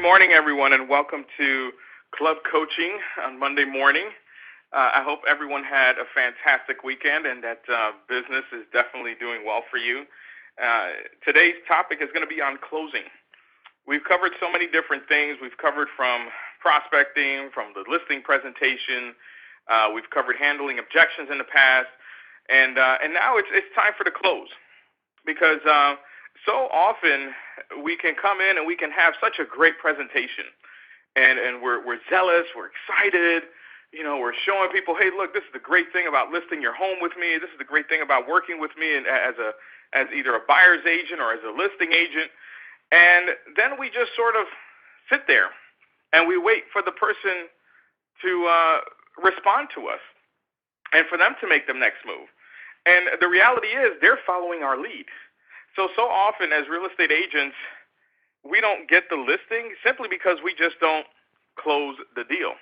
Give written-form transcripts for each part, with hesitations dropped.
morning, everyone, and welcome to Club Coaching on Monday morning. I hope everyone had a fantastic weekend and that business is definitely doing well for you. Today's topic is going to be on closing. We've covered so many different things. We've covered from prospecting, from the listing presentation. We've covered handling objections in the past, and now it's time for the close, because so often we can come in and we can have such a great presentation, and we're zealous, we're excited, we're showing people, hey, look, this is the great thing about listing your home with me. This is the great thing about working with me as either a buyer's agent or as a listing agent. And then we just sort of sit there and we wait for the person to respond to us and for them to make the next move. And the reality is they're following our lead. So often as real estate agents, we don't get the listing simply because we just don't close the deal.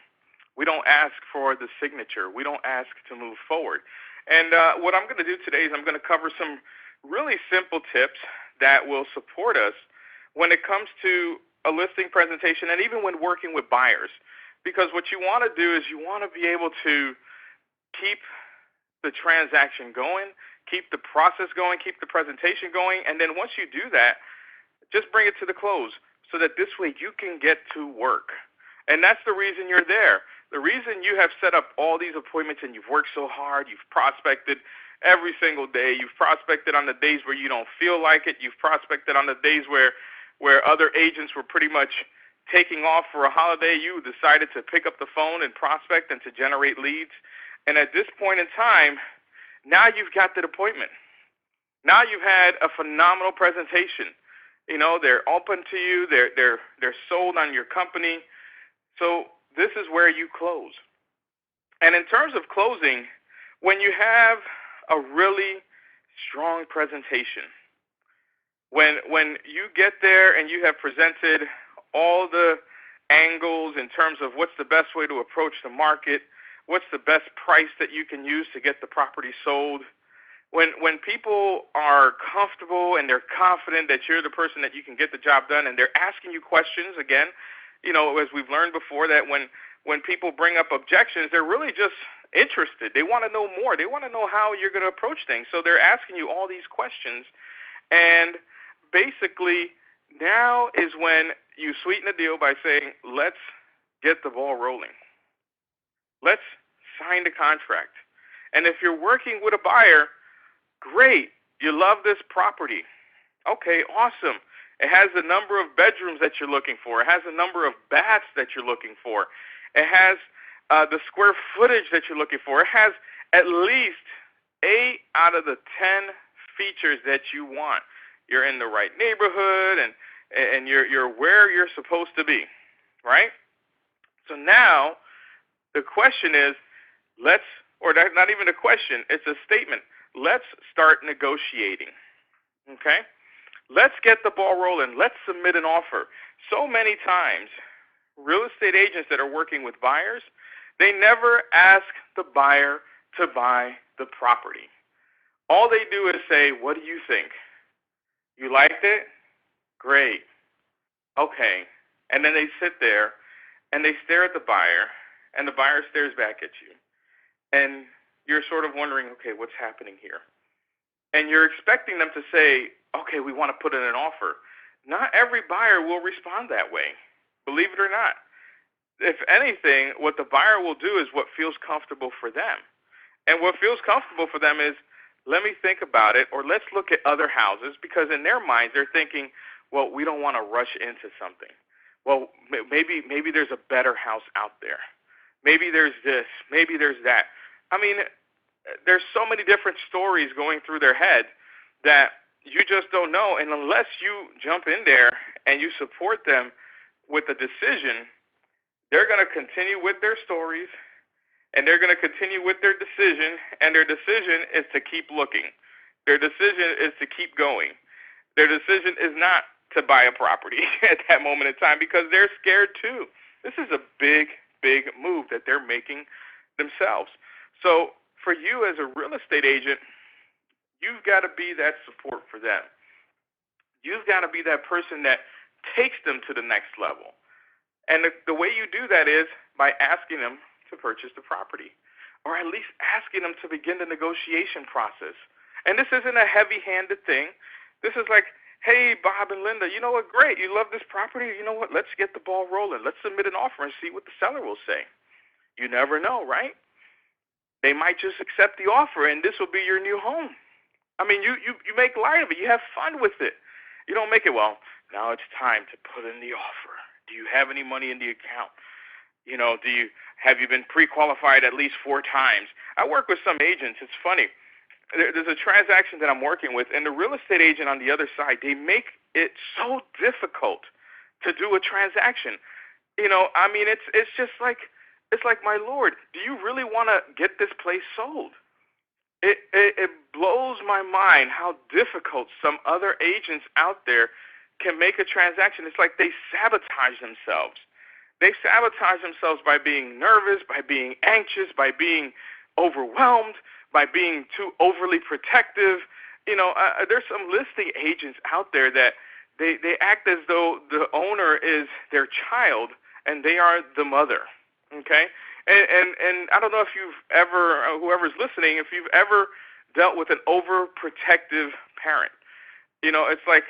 We don't ask for the signature. We don't ask to move forward. And what I'm going to do today is I'm going to cover some really simple tips that will support us when it comes to a listing presentation and even when working with buyers. Because what you want to do is you want to be able to keep the transaction going, keep the process going, keep the presentation going, and then once you do that, just bring it to the close so that this way you can get to work. And that's the reason you're there. The reason you have set up all these appointments and you've worked so hard, you've prospected every single day, you've prospected on the days where you don't feel like it, you've prospected on the days where other agents were pretty much taking off for a holiday, you decided to pick up the phone and prospect and to generate leads. And at this point in time, now you've got that appointment. Now you've had a phenomenal presentation. They're open to you. They're sold on your company. So this is where you close. And in terms of closing, when you have a really strong presentation, when you get there and you have presented all the angles in terms of what's the best way to approach the market, what's the best price that you can use to get the property sold, when people are comfortable and they're confident that you're the person that you can get the job done, and they're asking you questions, again, as we've learned before, that when people bring up objections, they're really just interested. They want to know more. They want to know how you're going to approach things. So they're asking you all these questions, and basically now is when you sweeten the deal by saying, let's get the ball rolling. Let's sign the contract. And if you're working with a buyer, great. You love this property. Okay, awesome. It has the number of bedrooms that you're looking for. It has the number of baths that you're looking for. It has the square footage that you're looking for. It has at least 8 out of the 10 features that you want. You're in the right neighborhood, and you're where you're supposed to be, right? So now the question is, not even a question, it's a statement. Let's start negotiating, okay? Let's get the ball rolling. Let's submit an offer. So many times, real estate agents that are working with buyers, they never ask the buyer to buy the property. All they do is say, what do you think? You liked it? Great. Okay. And then they sit there and they stare at the buyer, and the buyer stares back at you. And you're sort of wondering, okay, what's happening here? And you're expecting them to say, okay, we want to put in an offer. Not every buyer will respond that way, believe it or not. If anything, what the buyer will do is what feels comfortable for them. And what feels comfortable for them is, let me think about it, or let's look at other houses, because in their minds they're thinking, well, we don't want to rush into something. Well, maybe there's a better house out there. Maybe there's this, maybe there's that. I mean, there's so many different stories going through their head that you just don't know. And unless you jump in there and you support them with a decision, they're going to continue with their stories, and they're going to continue with their decision, and their decision is to keep looking. Their decision is to keep going. Their decision is not to buy a property at that moment in time, because they're scared too. This is a big, big move that they're making themselves. So for you as a real estate agent, you've got to be that support for them. You've got to be that person that takes them to the next level. And the way you do that is by asking them to purchase the property, or at least asking them to begin the negotiation process. And this isn't a heavy-handed thing. This is like, hey, Bob and Linda, you know what, great, you love this property. You know what, let's get the ball rolling. Let's submit an offer and see what the seller will say. You never know, right? They might just accept the offer, and this will be your new home. I mean, you make light of it. You have fun with it. You don't make it, well, now it's time to put in the offer. Do you have any money in the account? You know, have you been pre-qualified at least 4 times? I work with some agents. It's funny. There's a transaction that I'm working with, and the real estate agent on the other side, they make it so difficult to do a transaction. You know, I mean, it's just like, it's like, my Lord, do you really want to get this place sold? It blows my mind how difficult some other agents out there can make a transaction. It's like they sabotage themselves. They sabotage themselves by being nervous, by being anxious, by being overwhelmed, by being too overly protective. You know, there's some listing agents out there that they act as though the owner is their child and they are the mother, okay? And I don't know if you've ever, whoever's listening, if you've ever dealt with an overprotective parent. You know, it's like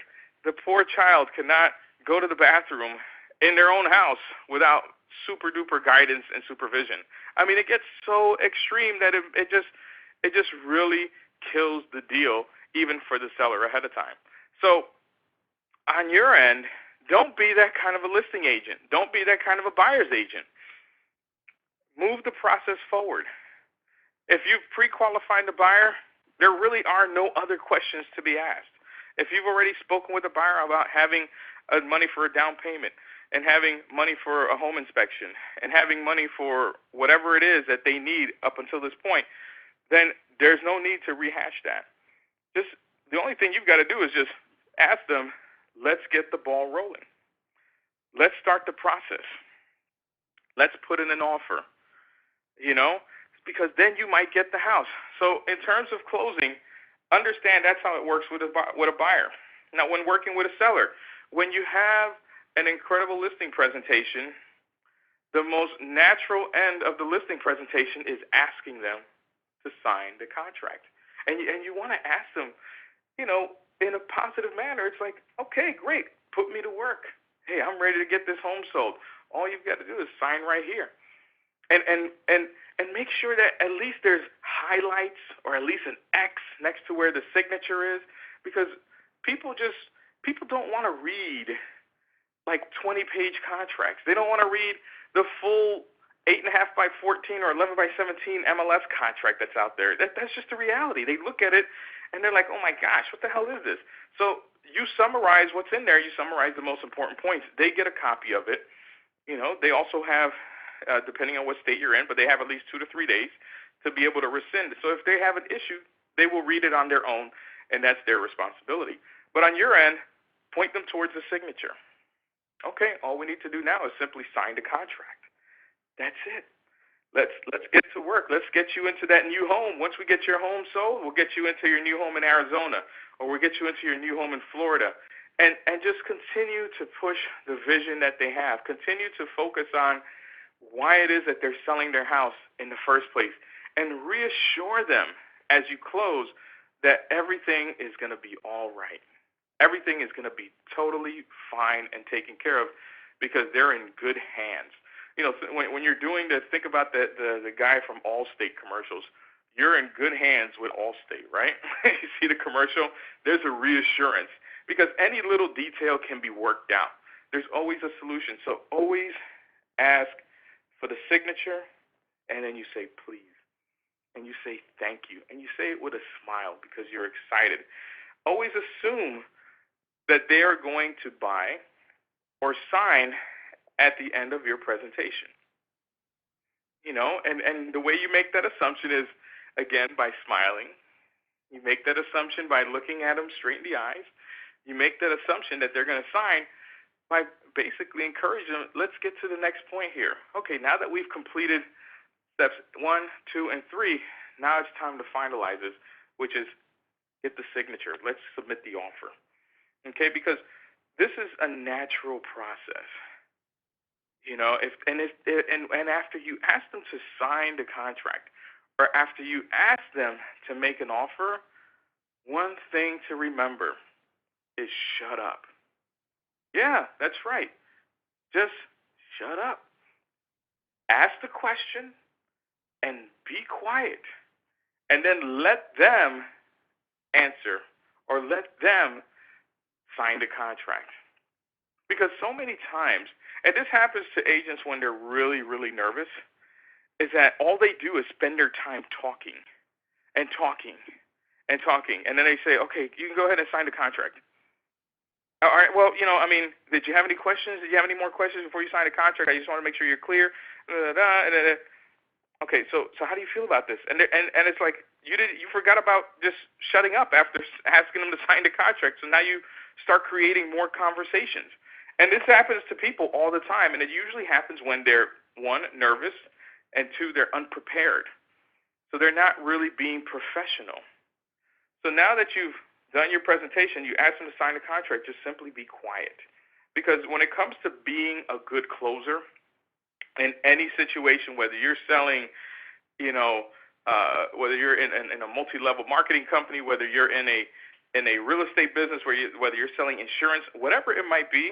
the poor child cannot go to the bathroom in their own house without super-duper guidance and supervision. I mean, it gets so extreme that it just really kills the deal, even for the seller ahead of time. So on your end, don't be that kind of a listing agent. Don't be that kind of a buyer's agent. Move the process forward. If you've pre-qualified the buyer, there really are no other questions to be asked. If you've already spoken with a buyer about having money for a down payment and having money for a home inspection and having money for whatever it is that they need up until this point, then there's no need to rehash that. Just the only thing you've got to do is just ask them, let's get the ball rolling. Let's start the process. Let's put in an offer, you know, because then you might get the house. So in terms of closing, understand that's how it works with a buyer. Now, when working with a seller, when you have an incredible listing presentation, the most natural end of the listing presentation is asking them to sign the contract. And you want to ask them, you know, in a positive manner. It's like, okay, great, put me to work. Hey, I'm ready to get this home sold. All you've got to do is sign right here. And make sure that at least there's highlights or at least an X next to where the signature is, because people don't want to read like 20-page contracts. They don't want to read the full 8.5 by 14 or 11 by 17 MLS contract that's out there. That's just the reality. They look at it and they're like, oh my gosh, what the hell is this? So you summarize what's in there. You summarize the most important points. They get a copy of it. You know, they also have, depending on what state you're in, but they have at least 2 to 3 days to be able to rescind. So if they have an issue, they will read it on their own, and that's their responsibility. But on your end, point them towards the signature. Okay, all we need to do now is simply sign the contract. That's it. Let's get to work. Let's get you into that new home. Once we get your home sold, we'll get you into your new home in Arizona, or we'll get you into your new home in Florida. And just continue to push the vision that they have. Continue to focus on why it is that they're selling their house in the first place. And reassure them as you close that everything is going to be all right. Everything is going to be totally fine and taken care of because they're in good hands. You know, when you're doing this, think about the guy from Allstate commercials. You're in good hands with Allstate, right? You see the commercial? There's a reassurance because any little detail can be worked out. There's always a solution. So always ask for the signature, and then you say, please. And you say, thank you. And you say it with a smile because you're excited. Always assume that they are going to buy or sign at the end of your presentation. You know, and the way you make that assumption is, again, by smiling. You make that assumption by looking at them straight in the eyes. You make that assumption that they're going to sign by basically encouraging them, let's get to the next point here. Okay, now that we've completed steps 1, 2, and 3, now it's time to finalize this, which is get the signature. Let's submit the offer. Okay, because this is a natural process. And after you ask them to sign the contract, or after you ask them to make an offer, one thing to remember is shut up. Yeah, that's right. Just shut up. Ask the question and be quiet. And then let them answer, or let them sign the contract. Because so many times, and this happens to agents when they're really, really nervous, is that all they do is spend their time talking and talking and talking. And then they say, okay, you can go ahead and sign the contract. All right, well, did you have any questions? Did you have any more questions before you sign the contract? I just want to make sure you're clear. Okay, so how do you feel about this? And it's like you forgot about just shutting up after asking them to sign the contract. So now you start creating more conversations. And this happens to people all the time, and it usually happens when they're, one, nervous, and two, they're unprepared. So they're not really being professional. So now that you've done your presentation, you ask them to sign the contract, just simply be quiet. Because when it comes to being a good closer in any situation, whether you're selling, whether you're in a multi-level marketing company, whether you're in a real estate business, whether you're selling insurance, whatever it might be,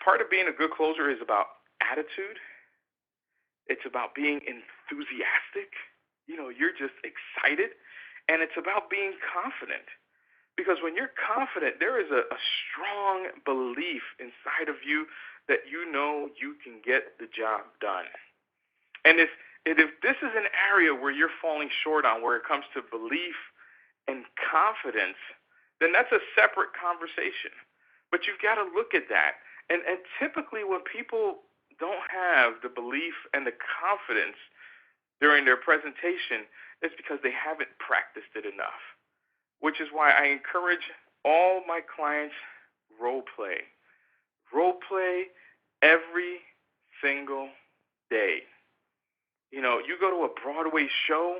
part of being a good closer is about attitude. It's about being enthusiastic. You're just excited. And it's about being confident. Because when you're confident, there is a strong belief inside of you that you know you can get the job done. And if this is an area where you're falling short on, where it comes to belief and confidence, then that's a separate conversation. But you've got to look at that. And typically when people don't have the belief and the confidence during their presentation, it's because they haven't practiced it enough. Which is why I encourage all my clients role play. Role play every single day. You go to a Broadway show,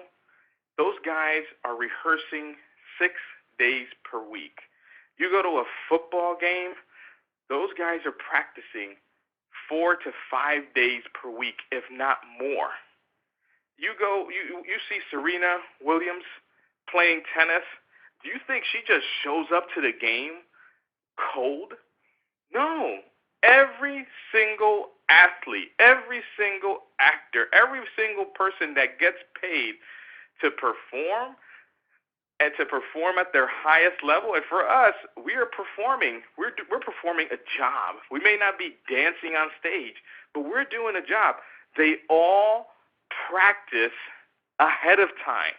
those guys are rehearsing 6 days per week. You go to a football game, those guys are practicing 4 to 5 days per week, if not more. You see Serena Williams playing tennis. Do you think she just shows up to the game cold? No. Every single athlete, every single actor, every single person that gets paid to perform and to perform at their highest level, and for us, we are performing. We're performing a job. We may not be dancing on stage, but we're doing a job. They all practice ahead of time.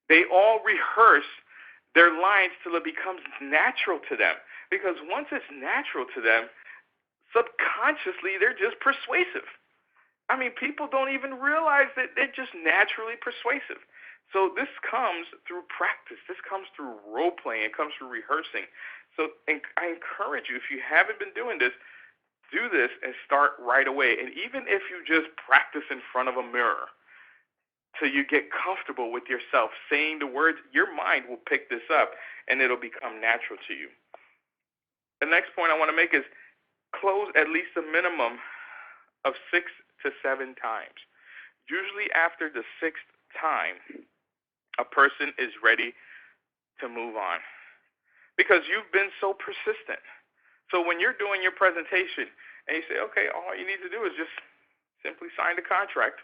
They all rehearse their lines till it becomes natural to them. Because once it's natural to them, subconsciously they're just persuasive. People don't even realize that they're just naturally persuasive. So this comes through practice. This comes through role playing. It comes through rehearsing. So I encourage you, if you haven't been doing this, do this and start right away. And even if you just practice in front of a mirror till you get comfortable with yourself saying the words, your mind will pick this up and it'll become natural to you. The next point I want to make is close at least a minimum of 6 to 7 times. Usually after the 6th time, a person is ready to move on because you've been so persistent. So when you're doing your presentation and you say, okay, all you need to do is just simply sign the contract,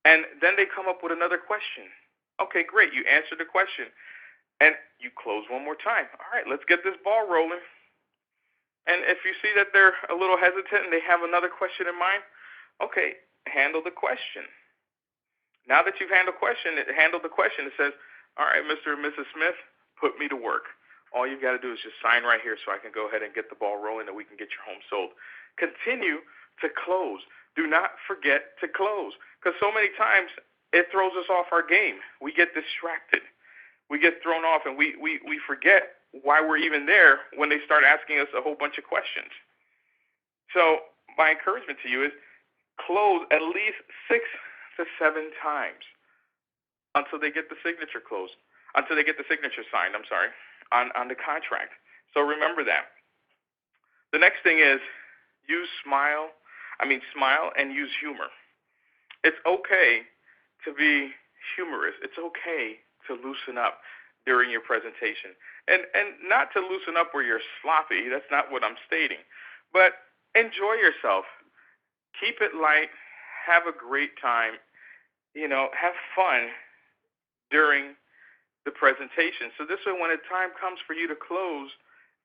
and then they come up with another question. Okay, great. You answer the question, and you close one more time. All right, let's get this ball rolling. And if you see that they're a little hesitant and they have another question in mind, okay, handle the question. Now that you've handled the question, it says, all right, Mr. and Mrs. Smith, put me to work. All you've got to do is just sign right here so I can go ahead and get the ball rolling and we can get your home sold. Continue to close. Do not forget to close, because so many times it throws us off our game. We get distracted. We get thrown off, and we forget why we're even there when they start asking us a whole bunch of questions. So my encouragement to you is close at least 6 to 7 times until they get the signature closed, until they get the signature signed, on the contract. So remember that. The next thing is Smile and use humor. It's okay to be humorous. It's okay to loosen up during your presentation. And not to loosen up where you're sloppy. That's not what I'm stating. But enjoy yourself. Keep it light. Have a great time. Have fun during the presentation. So this way, when the time comes for you to close,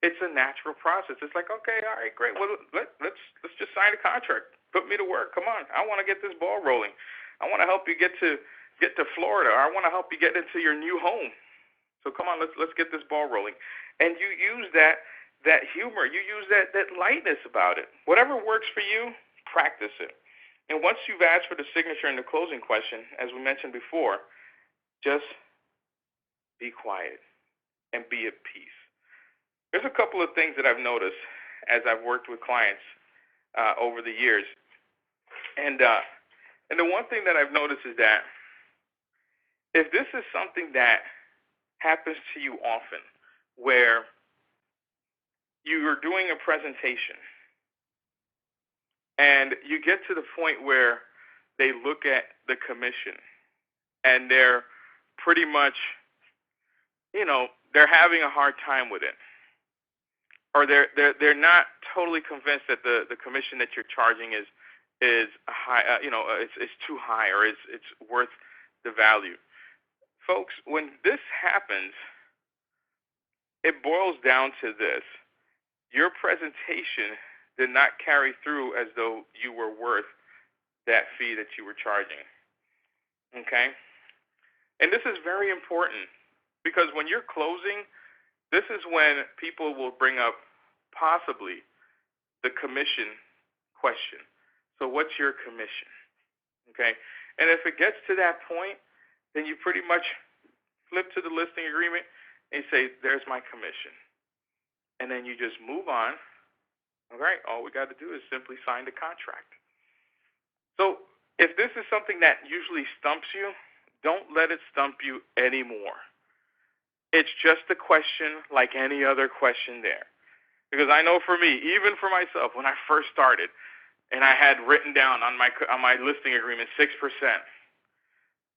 it's a natural process. It's like, okay, all right, great. Well, let's just sign a contract. Put me to work. Come on. I want to get this ball rolling. I want to help you get to Florida. Or I want to help you get into your new home. So come on, let's get this ball rolling. And you use that humor. You use that lightness about it. Whatever works for you, practice it. And once you've asked for the signature and the closing question, as we mentioned before, just be quiet and be at peace. There's a couple of things that I've noticed as I've worked with clients over the years. And the one thing that I've noticed is that if this is something that happens to you often, where you are doing a presentation and you get to the point where they look at the commission and they're pretty much, they're having a hard time with it, or they're not totally convinced that the commission that you're charging is high, it's too high, or it's worth the value. Folks, when this happens, it boils down to this: your presentation did not carry through as though you were worth that fee that you were charging. Okay? And this is very important, because when you're closing, this is when people will bring up possibly the commission question. So what's your commission? Okay? And if it gets to that point, then you pretty much flip to the listing agreement and you say, there's my commission. And then you just move on. All right, all we got to do is simply sign the contract. So if this is something that usually stumps you, don't let it stump you anymore. It's just a question like any other question there. Because I know for me, even for myself, when I first started, and I had written down on my listing agreement 6%,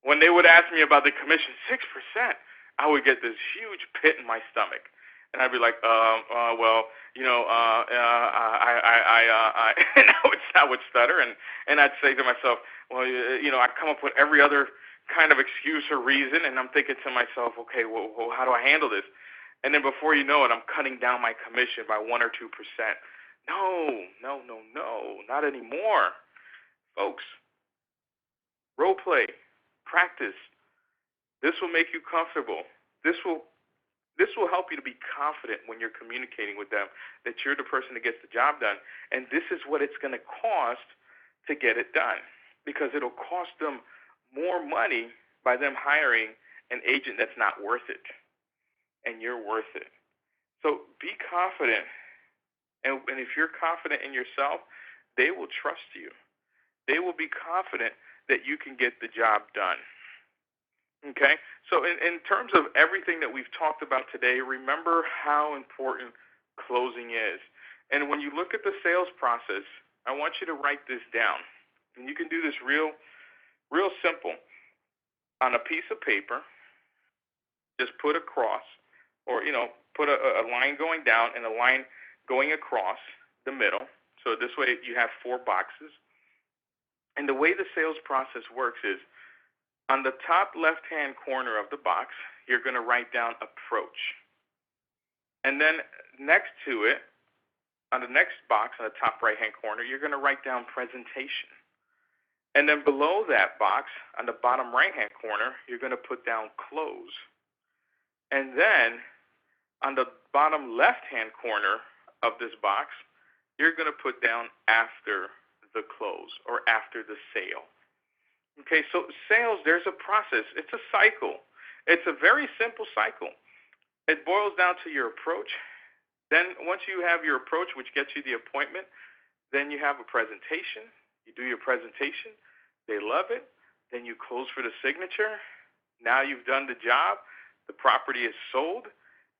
when they would ask me about the commission, 6%, I would get this huge pit in my stomach. And I'd be like, I would stutter, and I'd say to myself, well, I'd come up with every other kind of excuse or reason, and I'm thinking to myself, okay, well, how do I handle this? And then before you know it, I'm cutting down my commission by 1 or 2%. No, not anymore. Folks, role play, practice. This will make you comfortable. This will help you to be confident when you're communicating with them that you're the person that gets the job done. And this is what it's going to cost to get it done, because it'll cost them more money by them hiring an agent that's not worth it, and you're worth it. So be confident. And if you're confident in yourself, they will trust you. They will be confident that you can get the job done. Okay? So in terms of everything that we've talked about today, remember how important closing is. And when you look at the sales process, I want you to write this down. And you can do this real simple. On a piece of paper, just put a cross, or, put a line going down and a line going across the middle. So this way you have 4 boxes. And the way the sales process works is, on the top left-hand corner of the box, you're going to write down approach. And then next to it, on the next box, on the top right-hand corner, you're going to write down presentation. And then below that box, on the bottom right-hand corner, you're going to put down close. And then on the bottom left-hand corner of this box, you're going to put down after the close, or after the sale. Okay, so sales, there's a process. It's a cycle. It's a very simple cycle. It boils down to your approach. Then once you have your approach, which gets you the appointment, then you have a presentation. You do your presentation. They love it. Then you close for the signature. Now you've done the job. The property is sold.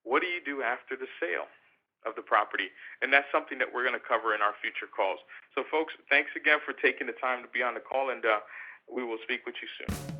What do you do after the sale? of the property. And that's something that we're going to cover in our future calls. So, folks, thanks again for taking the time to be on the call, and we will speak with you soon.